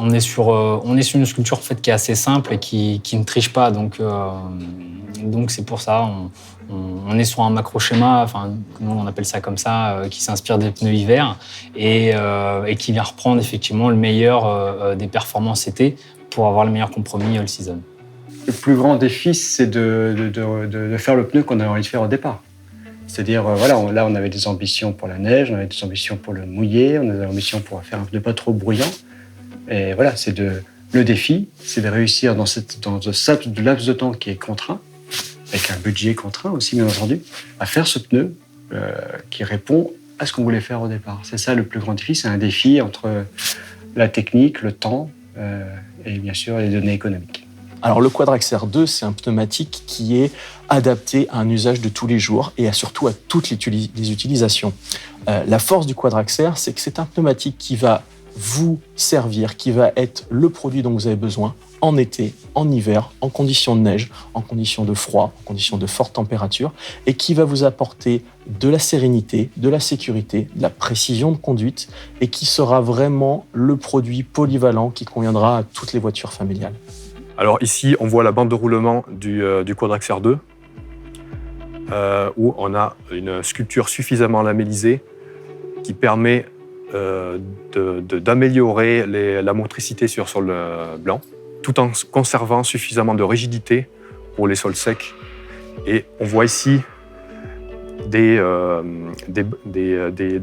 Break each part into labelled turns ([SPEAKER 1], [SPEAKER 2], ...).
[SPEAKER 1] On est sur une sculpture en fait, qui est assez simple et qui ne triche pas. Donc c'est pour ça, on est sur un macro-schéma, enfin, nous on appelle ça comme ça, qui s'inspire des pneus hiver et qui vient reprendre effectivement le meilleur des performances été pour avoir le meilleur compromis all-season.
[SPEAKER 2] Le plus grand défi, c'est de faire le pneu qu'on avait envie de faire au départ. C'est-à-dire, là, on avait des ambitions pour la neige, on avait des ambitions pour le mouillé, on avait des ambitions pour faire un pneu pas trop bruyant. Et voilà, le défi, c'est de réussir dans ce laps de temps qui est contraint, avec un budget contraint aussi, bien entendu, à faire ce pneu qui répond à ce qu'on voulait faire au départ. C'est ça le plus grand défi, c'est un défi entre la technique, le temps et bien sûr les données économiques.
[SPEAKER 3] Alors le Quadraxer 2, c'est un pneumatique qui est adapté à un usage de tous les jours et surtout à toutes les utilisations. La force du Quadraxer, c'est que c'est un pneumatique qui va vous servir, qui va être le produit dont vous avez besoin en été, en hiver, en conditions de neige, en conditions de froid, en conditions de forte température, et qui va vous apporter de la sérénité, de la sécurité, de la précision de conduite, et qui sera vraiment le produit polyvalent qui conviendra à toutes les voitures familiales.
[SPEAKER 4] Alors ici, on voit la bande de roulement du Quadraxer 2, où on a une sculpture suffisamment lamellisée qui permet d'améliorer la motricité sur sol blanc, tout en conservant suffisamment de rigidité pour les sols secs. Et on voit ici des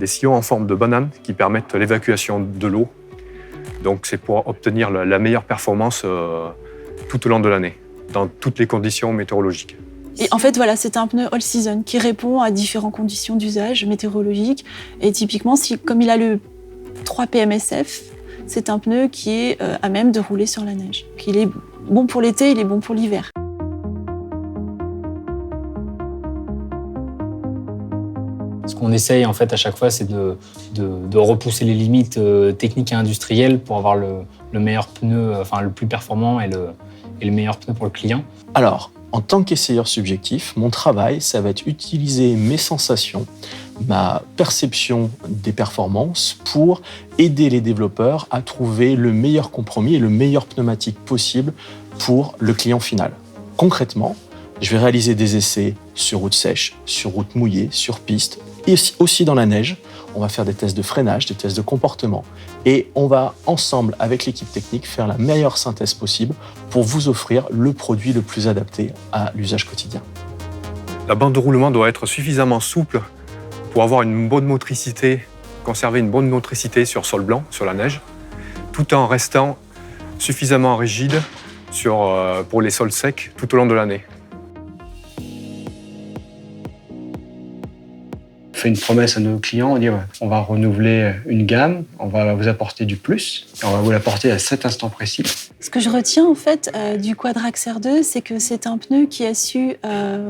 [SPEAKER 4] sillons en forme de banane qui permettent l'évacuation de l'eau. Donc c'est pour obtenir la meilleure performance tout au long de l'année, dans toutes les conditions météorologiques.
[SPEAKER 5] Et en fait, voilà, c'est un pneu all-season qui répond à différentes conditions d'usage météorologiques. Et typiquement, comme il a le 3 PMSF, c'est un pneu qui est à même de rouler sur la neige. Donc, il est bon pour l'été, il est bon pour l'hiver.
[SPEAKER 1] Ce qu'on essaye en fait à chaque fois, c'est de repousser les limites techniques et industrielles pour avoir le meilleur pneu, enfin le plus performant et le meilleur pneu pour le client.
[SPEAKER 3] Alors, en tant qu'essayeur subjectif, mon travail, ça va être utiliser mes sensations, ma perception des performances pour aider les développeurs à trouver le meilleur compromis et le meilleur pneumatique possible pour le client final. Concrètement, je vais réaliser des essais sur route sèche, sur route mouillée, sur piste, et aussi dans la neige. On va faire des tests de freinage, des tests de comportement. Et on va ensemble, avec l'équipe technique, faire la meilleure synthèse possible pour vous offrir le produit le plus adapté à l'usage quotidien.
[SPEAKER 4] La bande de roulement doit être suffisamment souple pour avoir une bonne motricité, conserver une bonne motricité sur sol blanc, sur la neige, tout en restant suffisamment rigide pour les sols secs tout au long de l'année.
[SPEAKER 2] On fait une promesse à nos clients, on dit on va renouveler une gamme, on va vous apporter du plus, et on va vous l'apporter à cet instant précis.
[SPEAKER 5] Ce que je retiens en fait du Quadraxer 2, c'est que c'est un pneu qui a su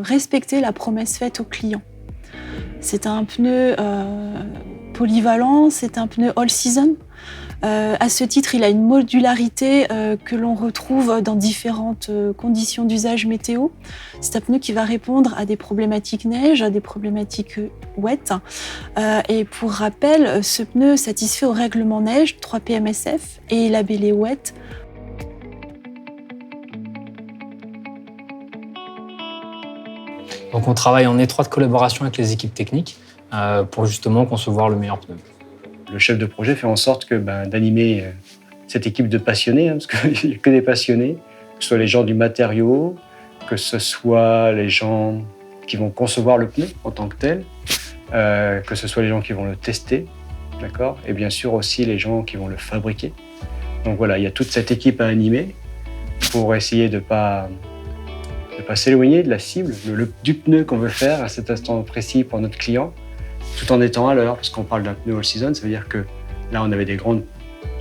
[SPEAKER 5] respecter la promesse faite au client. C'est un pneu polyvalent, c'est un pneu all-season. À ce titre, il a une modularité que l'on retrouve dans différentes conditions d'usage météo. C'est un pneu qui va répondre à des problématiques neige, à des problématiques wet. Et pour rappel, ce pneu satisfait au règlement neige 3 PMSF et est labellé wet.
[SPEAKER 1] Donc on travaille en étroite collaboration avec les équipes techniques pour justement concevoir le meilleur pneu.
[SPEAKER 2] Le chef de projet fait en sorte d'animer cette équipe de passionnés, parce qu'il n'y a que des passionnés, que ce soit les gens du matériau, que ce soit les gens qui vont concevoir le pneu en tant que tel, que ce soit les gens qui vont le tester, d'accord, et bien sûr aussi les gens qui vont le fabriquer. Donc voilà, il y a toute cette équipe à animer pour essayer de pas s'éloigner de la cible, du pneu qu'on veut faire à cet instant précis pour notre client, tout en étant à l'heure, parce qu'on parle d'un pneu all-season, ça veut dire que là, on avait des grands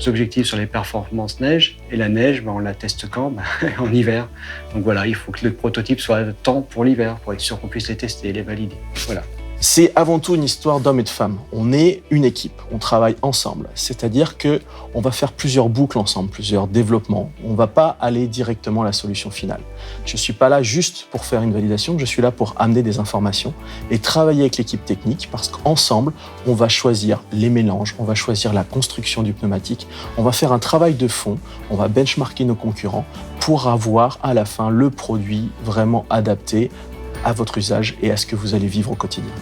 [SPEAKER 2] objectifs sur les performances neige, et la neige, on la teste quand ? En hiver. Donc voilà, il faut que le prototype soit à temps pour l'hiver, pour être sûr qu'on puisse les tester et les valider. Voilà.
[SPEAKER 3] C'est avant tout une histoire d'hommes et de femmes. On est une équipe, on travaille ensemble. C'est-à-dire qu'on va faire plusieurs boucles ensemble, plusieurs développements. On ne va pas aller directement à la solution finale. Je ne suis pas là juste pour faire une validation, je suis là pour amener des informations et travailler avec l'équipe technique parce qu'ensemble, on va choisir les mélanges, on va choisir la construction du pneumatique, on va faire un travail de fond, on va benchmarker nos concurrents pour avoir à la fin le produit vraiment adapté à votre usage et à ce que vous allez vivre au quotidien.